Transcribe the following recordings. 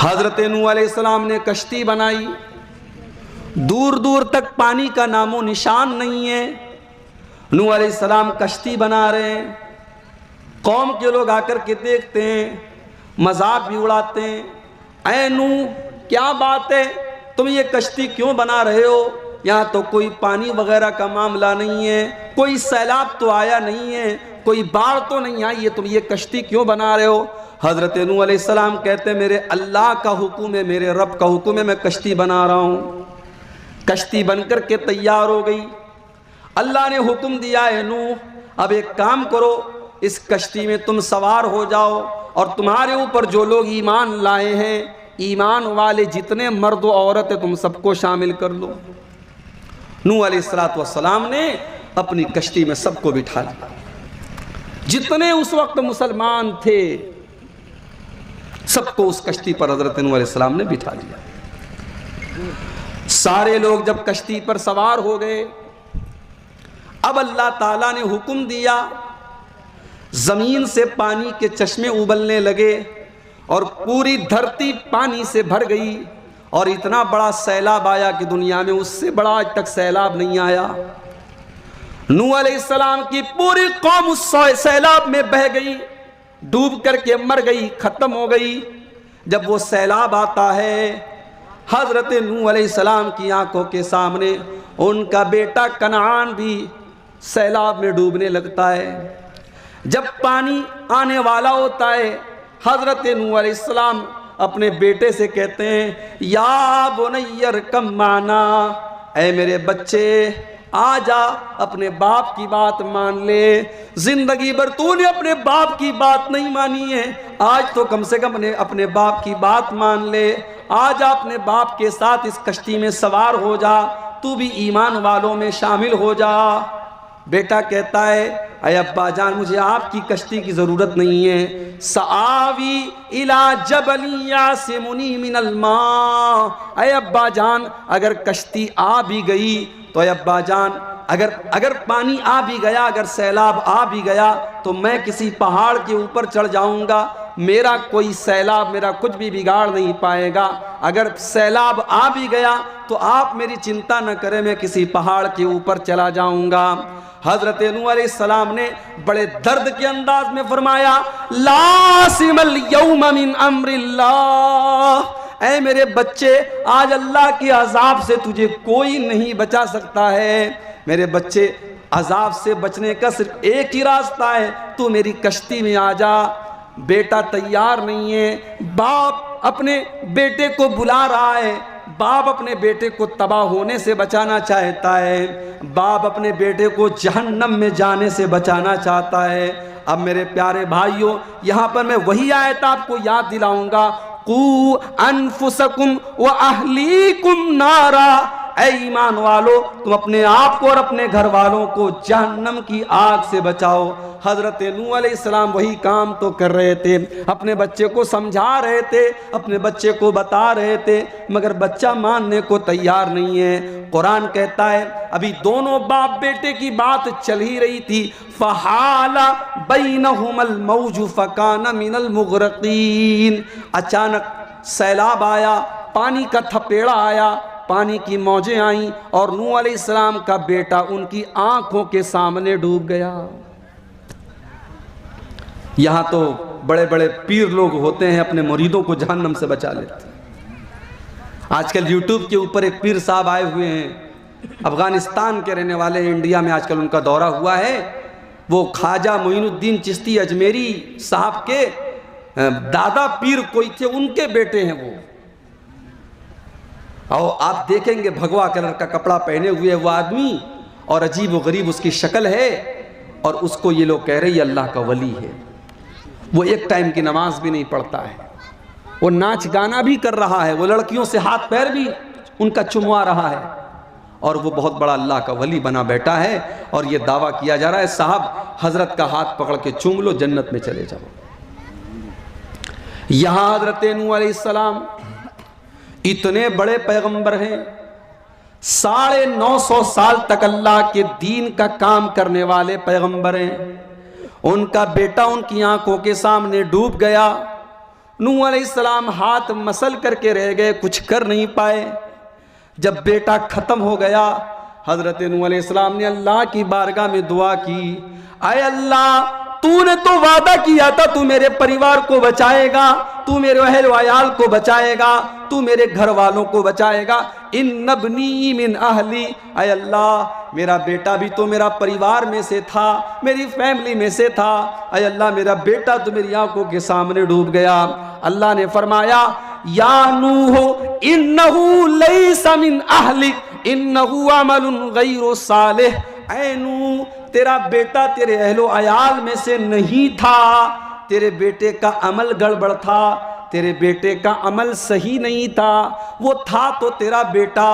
हजरत नूह अलैहिस्सलाम ने कश्ती बनाई, दूर दूर तक पानी का नामो निशान नहीं है। नूह अलैहिस्सलाम कश्ती बना रहे हैं, कौम के लोग आकर के देखते हैं, मजाक भी उड़ाते हैं, ऐ नूह क्या बात है, तुम ये कश्ती क्यों बना रहे हो, यहाँ तो कोई पानी वगैरह का मामला नहीं है, कोई सैलाब तो आया नहीं है, कोई बाढ़ तो नहीं आई है, तुम ये कश्ती क्यों बना रहे हो। हज़रत नूह अलैहिस्सलाम कहते हैं मेरे अल्लाह का हुक्म है, मेरे रब का हुक्म है, मैं कश्ती बना रहा हूँ। कश्ती बनकर के तैयार हो गई। अल्लाह ने हुक्म दिया है नूह अब एक काम करो, इस कश्ती में तुम सवार हो जाओ और तुम्हारे ऊपर जो लोग ईमान लाए हैं, ईमान वाले जितने मर्द व औरत है तुम सबको शामिल कर लो। नूह अलैहिस्सलातु वस्सलाम ने अपनी कश्ती में सबको बिठा लिया, जितने उस वक्त मुसलमान थे सबको उस कश्ती पर हजरत नूह अलैहिस्सलाम ने बिठा लिया। सारे लोग जब कश्ती पर सवार हो गए, अब अल्लाह ताला ने हुक्म दिया, जमीन से पानी के चश्मे उबलने लगे और पूरी धरती पानी से भर गई और इतना बड़ा सैलाब आया कि दुनिया में उससे बड़ा आज तक सैलाब नहीं आया। नूह अलैहिस्सलाम की पूरी कौम उस सैलाब में बह गई, डूब करके मर गई, खत्म हो गई। जब वो सैलाब आता है, हजरत नूह अलैहिस्सलाम की आंखों के सामने उनका बेटा कनान भी सैलाब में डूबने लगता है। जब पानी आने वाला होता है, हजरत नूह अलैहिस्सलाम अपने बेटे से कहते हैं या बुनय्यर कम माना, ऐ मेरे बच्चे आ जा, अपने बाप की बात मान ले। जिंदगी भर तूने अपने बाप की बात नहीं मानी है, आज तो कम से कम अपने बाप की बात मान ले। आ जा, अपने बाप के साथ इस कश्ती में सवार हो जा, तू भी ईमान वालों में शामिल हो जा। बेटा कहता है अय अब्बा जान मुझे आपकी कश्ती की ज़रूरत नहीं है, सआवी इला जबली यासिमुनी मिनल मा। अय अब्बा जान अगर कश्ती आ भी गई तो अय अब्बा जान अगर पानी आ भी गया, अगर सैलाब आ भी गया तो मैं किसी पहाड़ के ऊपर चढ़ जाऊंगा, मेरा कोई सैलाब मेरा कुछ भी बिगाड़ नहीं पाएगा। अगर सैलाब आ भी गया तो आप मेरी चिंता न करें, मैं किसी पहाड़ के ऊपर चला जाऊंगा। हजरत नूह अलैहिस्सलाम ने बड़े दर्द के अंदाज में फरमाया लासिमल यौम मिन अम्रिल्लाह, ऐ मेरे बच्चे आज अल्लाह के अजाब से तुझे कोई नहीं बचा सकता है। मेरे बच्चे अजाब से बचने का सिर्फ एक ही रास्ता है, तू मेरी कश्ती में आ जा। बेटा तैयार नहीं है, बाप अपने बेटे को बुला रहा है, बाप अपने बेटे को तबाह होने से बचाना चाहता है, बाप अपने बेटे को जहन्नम में जाने से बचाना चाहता है। अब मेरे प्यारे भाइयों, यहाँ पर मैं वही आयत आपको याद दिलाऊंगा, कू अनफुसकुम व अहलीकुम नारा, ऐ ईमान वालो तुम अपने आप को और अपने घर वालों को जहन्नम की आग से बचाओ। हजरत नूह अलैहिस्सलाम वही काम तो कर रहे थे, अपने बच्चे को समझा रहे थे, अपने बच्चे को बता रहे थे, मगर बच्चा मानने को तैयार नहीं है। कुरान कहता है अभी दोनों बाप बेटे की बात चल ही रही थी, फहाला बैनहुमल मौजु फकाना मिनल मुगरकीन। अचानक सैलाब आया, पानी का थपेड़ा आया, पानी की मौजें आईं और नूह अलैहिस्सलाम का बेटा उनकी आंखों के सामने डूब गया। यहाँ तो बड़े बड़े पीर लोग होते हैं, अपने मुरीदों को जहन्नम से बचा लेते हैं। आजकल यूट्यूब के ऊपर एक पीर साहब आए हुए हैं, अफगानिस्तान के रहने वाले हैं, इंडिया में आजकल उनका दौरा हुआ है। वो ख्वाजा मोइनुद्दीन चिश्ती अजमेरी साहब के दादा पीर कोई थे, उनके बेटे हैं वो। और आप देखेंगे भगवा कलर का कपड़ा पहने हुए वो आदमी और अजीब व गरीब उसकी शक्ल है, और उसको ये लोग कह रहे हैं अल्लाह का वली है। वो एक टाइम की नमाज भी नहीं पढ़ता है, वो नाच गाना भी कर रहा है, वो लड़कियों से हाथ पैर भी उनका चुमवा रहा है, और वो बहुत बड़ा अल्लाह का वली बना बैठा है। और ये दावा किया जा रहा है साहब हजरत का हाथ पकड़ के चूम लो, जन्नत में चले जाओ। यहाँ हजरत नूह अलैहिस्सलाम इतने बड़े पैगंबर हैं, 950 साल तक अल्लाह के दीन का काम करने वाले पैगंबर हैं। उनका बेटा उनकी आंखों के सामने डूब गया, नूह अलैहिस्सलाम हाथ मसल करके रह गए, कुछ कर नहीं पाए। जब बेटा ख़त्म हो गया, हज़रत नूह अलैहिस्सलाम ने अल्लाह की बारगाह में दुआ की, आए अल्लाह, तूने तो वादा किया था तू मेरे परिवार को बचाएगा, तू मेरे अहल वयाल को बचाएगा, तू मेरे घर वालों को बचाएगा। इन्नब्नी मिन अहली, आए अल्लाह, मेरा बेटा भी तो मेरा परिवार में से था, मेरी फैमिली में से था। आए अल्लाह, मेरा बेटा तो मेरी आंखों के सामने डूब गया। अल्लाह ने फरमाया, या नूह इन्नहु लैसा मिन अहलिक इन्नहु अमलुन गैरु सालिह। ऐ नूह, तेरा बेटा तेरे अहलो अयाल में से नहीं था, तेरे बेटे का अमल गड़बड़ था, तेरे बेटे का अमल सही नहीं था। वो था तो तेरा बेटा,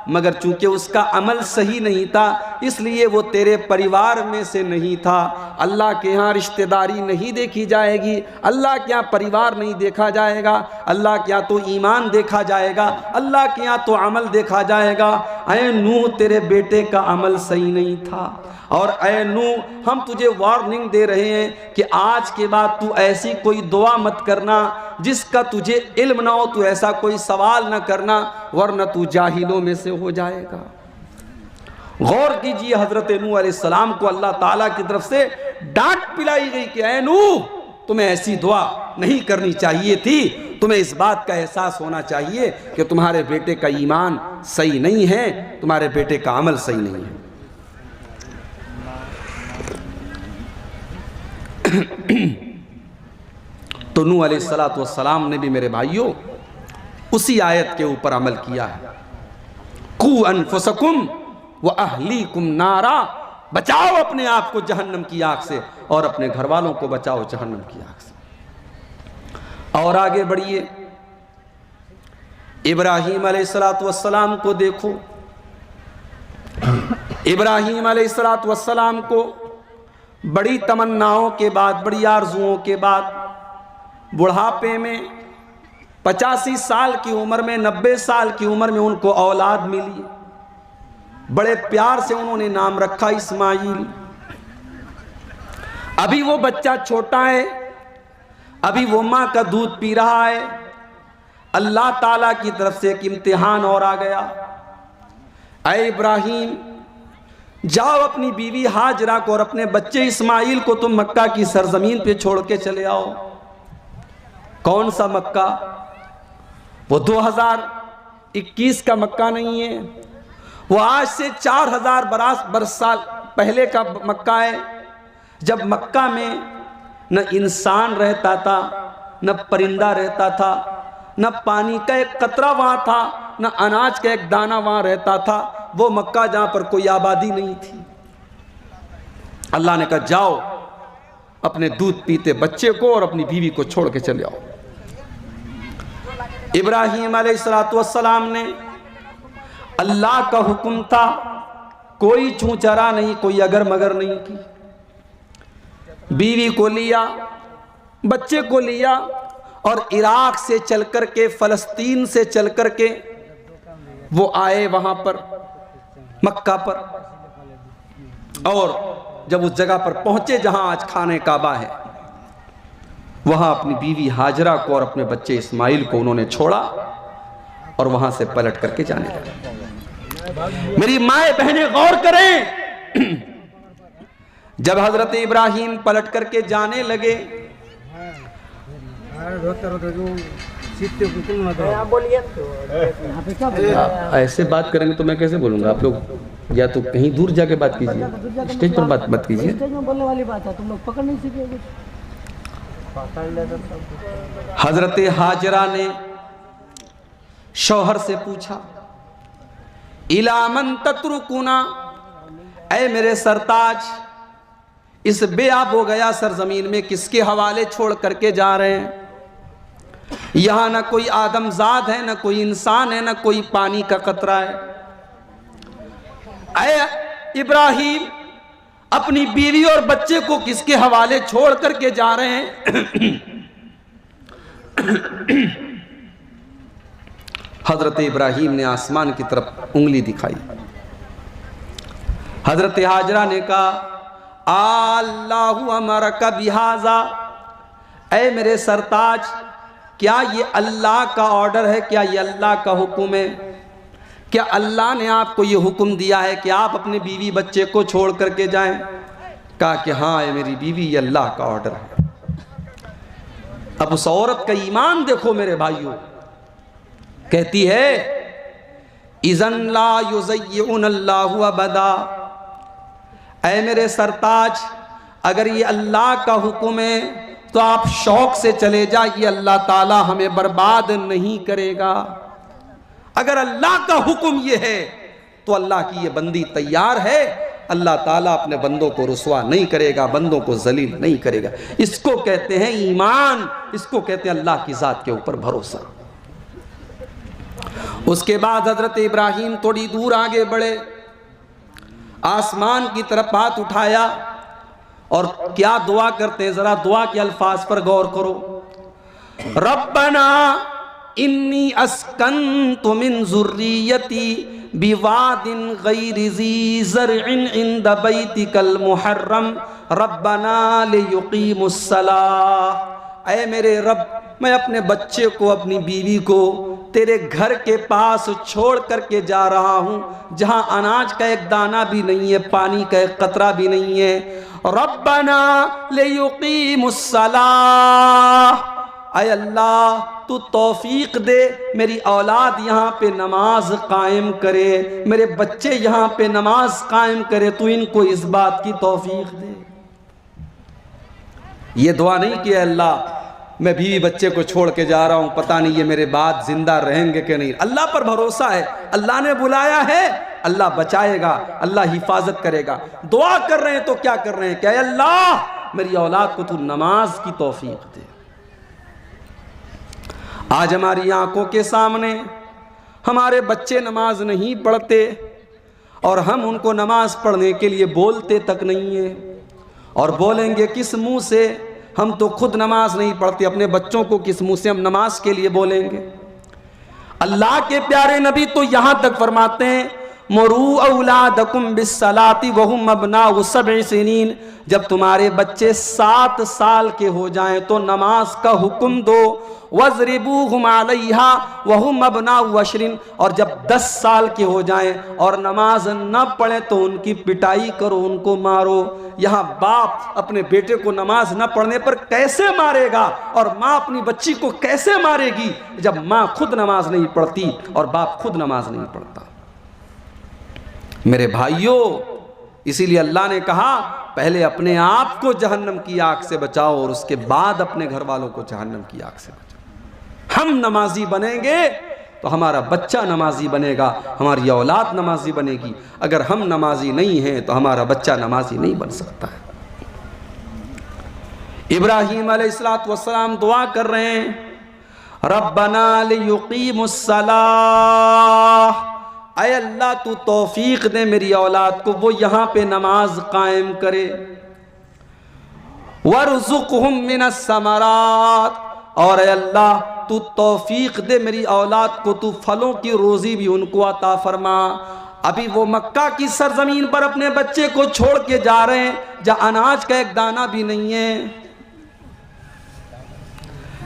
मगर चूंकि उसका अमल सही नहीं था इसलिए वो तेरे परिवार में से नहीं था। अल्लाह के यहाँ रिश्तेदारी नहीं देखी जाएगी, अल्लाह के यहाँ परिवार नहीं देखा जाएगा, अल्लाह के यहाँ तो ईमान देखा जाएगा, अल्लाह के यहाँ तो अमल देखा जाएगा। ऐ नूह, तेरे बेटे का अमल सही नहीं था। और ऐ नूह, हम तुझे वार्निंग दे रहे हैं कि आज के बाद तू ऐसी कोई दुआ मत करना जिसका तुझे इल्म ना हो, तू ऐसा कोई सवाल ना करना, वरना तू जाहिलों में से हो जाएगा। गौर कीजिए, हजरत नूह अलैहिस्सलाम को अल्लाह ताला की तरफ से डांट पिलाई गई कि ऐ नूह, तुम्हें ऐसी दुआ नहीं करनी चाहिए थी, तुम्हें इस बात का एहसास होना चाहिए कि तुम्हारे बेटे का ईमान सही नहीं है, तुम्हारे बेटे का अमल सही नहीं है। तो नूह अलैहिस्सलातु वस्सलाम ने भी मेरे भाइयों उसी आयत के ऊपर अमल किया है। कू अनफुसकुम व अहलीकुम नारा, बचाओ अपने आप को जहन्नम की आग से और अपने घर वालों को बचाओ जहन्नम की आग से। और आगे बढ़िए, इब्राहीम अलैहिस्सलातु वस्सलाम को देखो। इब्राहीम अलैहिस्सलातु वस्सलाम को बड़ी तमन्नाओं के बाद, बड़ी आरजुओं के बाद, बुढ़ापे में 85 साल की उम्र में, 90 साल की उम्र में उनको औलाद मिली। बड़े प्यार से उन्होंने नाम रखा इस्माइल। अभी वो बच्चा छोटा है, अभी वो माँ का दूध पी रहा है। अल्लाह ताला की तरफ से एक इम्तिहान और आ गया। ऐ इब्राहीम, जाओ अपनी बीवी हाजरा को और अपने बच्चे इस्माइल को तुम मक्का की सरजमीन पे छोड़ के चले आओ। कौन सा मक्का? वो 2021 का मक्का नहीं है, वो आज से 4000 बरस साल पहले का मक्का है, जब मक्का में न इंसान रहता था, न परिंदा रहता था, न पानी का एक कतरा वहाँ था, न अनाज का एक दाना वहाँ रहता था। वो मक्का जहाँ पर कोई आबादी नहीं थी। अल्लाह ने कहा, जाओ अपने दूध पीते बच्चे को और अपनी बीवी को छोड़ के चले आओ। इब्राहीम अलैहिस्सलाम ने, अल्लाह का हुक्म था, कोई चूचरा नहीं, कोई अगर मगर नहीं की। बीवी को लिया, बच्चे को लिया और इराक से चल कर के, फलस्तीन से चल कर के वो आए वहां पर मक्का पर। और जब उस जगह पर पहुंचे जहां आज खाने काबा है, वहां अपनी बीवी हाजरा को और अपने बच्चे इस्माइल को उन्होंने छोड़ा और वहां से पलट करके जाने लगे। मेरी माए बहनें गौर करें, जब हजरत इब्राहीम पलट करके जाने लगे, ऐसे बात करेंगे तो मैं कैसे बोलूंगा? आप लोग या तो कहीं दूर जाके बात कीजिए, स्टेज पर बात मत कीजिए। स्टेज में बोलने वाली बात है, तुम लोग पकड़ नहीं सीखे। हजरत हाजरा ने शौहर से पूछा, इलामन तत्रुकुना, ऐ मेरे सरताज, इस बेआब हो गया सरजमीन में किसके हवाले छोड़ करके जा रहे हैं? यहां ना कोई आदमजाद है, ना कोई इंसान है, ना कोई पानी का कतरा है। ऐ इब्राहीम, अपनी बीवी और बच्चे को किसके हवाले छोड़ करके जा रहे हैं? हजरत इब्राहीम ने आसमान की तरफ उंगली दिखाई। हजरत हाजरा ने कहा, अल्लाहु अमरका बिहाजा, ऐ मेरे सरताज, क्या ये अल्लाह का ऑर्डर है, क्या ये अल्लाह का हुक्म है? क्या अल्लाह ने आपको ये हुक्म दिया है कि आप अपने बीवी बच्चे को छोड़ करके जाएं? कहा कि हाँ ये मेरी बीवी, ये अल्लाह का ऑर्डर है। अब उस औरत का ईमान देखो मेरे भाइयों, कहती है इज़न ला युज़य्युन अल्लाहु अबदा, ऐ मेरे सरताज, अगर ये अल्लाह का हुक्म है तो आप शौक से चले जाइए, अल्लाह ताला हमें बर्बाद नहीं करेगा। अगर अल्लाह का हुक्म ये है तो अल्लाह की ये बंदी तैयार है, अल्लाह ताला अपने बंदों को रुसवा नहीं करेगा, बंदों को जलील नहीं करेगा। इसको कहते हैं ईमान, इसको कहते हैं अल्लाह की जात के ऊपर भरोसा। उसके बाद हजरत इब्राहिम थोड़ी दूर आगे बढ़े, आसमान की तरफ हाथ उठाया और क्या दुआ करते हैं, जरा दुआ के अल्फाज पर गौर करो। रब्बना इन्नी अस्कन्तु मिन ज़ुर्रियती बिवादिन गैरि ज़ी ज़रइन इंद बैतिकल मुहर्रम रब्बना लियुक़ीमुस्सलाह। ऐ मेरे रब, मैं अपने बच्चे को, अपनी बीवी को तेरे घर के पास छोड़ करके जा रहा हूँ, जहाँ अनाज का एक दाना भी नहीं है, पानी का एक कतरा भी नहीं है। रब्बना लियुक़ीमुस्सलाह, ऐ अल्लाह तू तौफीक दे, मेरी औलाद यहाँ पे नमाज कायम करे, मेरे बच्चे यहाँ पे नमाज कायम करे, तू इनको इस बात की तौफीक दे। ये दुआ नहीं कि अल्लाह मैं बीवी बच्चे को छोड़ के जा रहा हूँ, पता नहीं ये मेरे बाद जिंदा रहेंगे कि नहीं। अल्लाह पर भरोसा है, अल्लाह ने बुलाया है, अल्लाह बचाएगा, अल्लाह हिफाजत करेगा। दुआ कर रहे हैं तो क्या कर रहे हैं, क्या अल्लाह मेरी औलाद को तू नमाज की तौफीक दे। आज हमारी आंखों के सामने हमारे बच्चे नमाज नहीं पढ़ते और हम उनको नमाज पढ़ने के लिए बोलते तक नहीं है। और बोलेंगे किस मुंह से, हम तो खुद नमाज नहीं पढ़ते, अपने बच्चों को किस मुंह से हम नमाज के लिए बोलेंगे। अल्लाह के प्यारे नबी तो यहां तक फरमाते हैं मुरू औलादकुम बिस्सलाती वहुम अबनाउ सब'i सिनीन, जब तुम्हारे बच्चे 7 साल के हो जाएं तो नमाज का हुक्म दो। वज़रिबूहुम अलैहा वहुम अबनाउ अशरिन, और जब 10 साल के हो जाएं और नमाज न पढ़े तो उनकी पिटाई करो, उनको मारो। यहाँ बाप अपने बेटे को नमाज न पढ़ने पर कैसे मारेगा और माँ अपनी बच्ची को कैसे मारेगी, जब माँ खुद नमाज नहीं पढ़ती और बाप खुद नमाज नहीं पढ़ता। मेरे भाइयों, इसीलिए अल्लाह ने कहा पहले अपने आप को जहन्नम की आग से बचाओ और उसके बाद अपने घर वालों को जहन्नम की आग से बचाओ। हम नमाजी बनेंगे तो हमारा बच्चा नमाजी बनेगा, हमारी औलाद नमाजी बनेगी। अगर हम नमाजी नहीं हैं तो हमारा बच्चा नमाजी नहीं बन सकता है। इब्राहीम अलैहिस्सलातु वस्सलाम दुआ कर रहे हैं रब्बना लियुक़ीमुस्सलाह, ऐ अल्लाह तू तौफीक दे मेरी औलाद को वो यहाँ पे नमाज कायम करे। वरज़ुक़हुम मिनस्समरात, और ऐ अल्लाह तू तौफीक दे मेरी औलाद को, तू फलों की रोज़ी भी उनको अता फरमा। अभी वो मक्का की सरजमीन पर अपने बच्चे को छोड़ के जा रहे हैं, जहाँ अनाज का एक दाना भी नहीं है,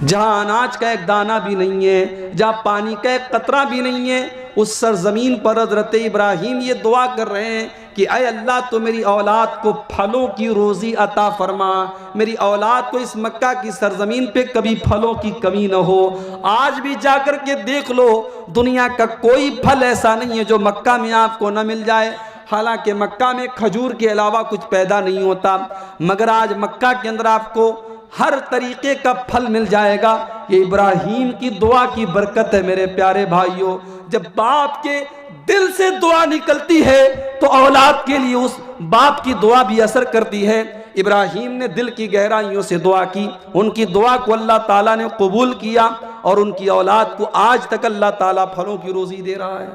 जहाँ अनाज का एक दाना भी नहीं है, जहाँ पानी का एक कतरा भी नहीं है। उस सरजमीन पर हज़रत इब्राहीम ये दुआ कर रहे हैं कि ऐ अल्लाह तो मेरी औलाद को फलों की रोज़ी अता फरमा, मेरी औलाद को इस मक्का की सरजमीन पे कभी फलों की कमी न हो। आज भी जाकर के देख लो, दुनिया का कोई फल ऐसा नहीं है जो मक्का में आपको न मिल जाए। हालांकि मक्का में खजूर के अलावा कुछ पैदा नहीं होता, मगर आज मक्का के अंदर आपको हर तरीके का फल मिल जाएगा। ये इब्राहीम की दुआ की बरकत है मेरे प्यारे भाइयों। जब बाप के दिल से दुआ निकलती है तो औलाद के लिए उस बाप की दुआ भी असर करती है। इब्राहीम ने दिल की गहराइयों से दुआ की, उनकी दुआ को अल्लाह ताला ने कबूल किया और उनकी औलाद को आज तक अल्लाह ताला फलों की रोज़ी दे रहा है।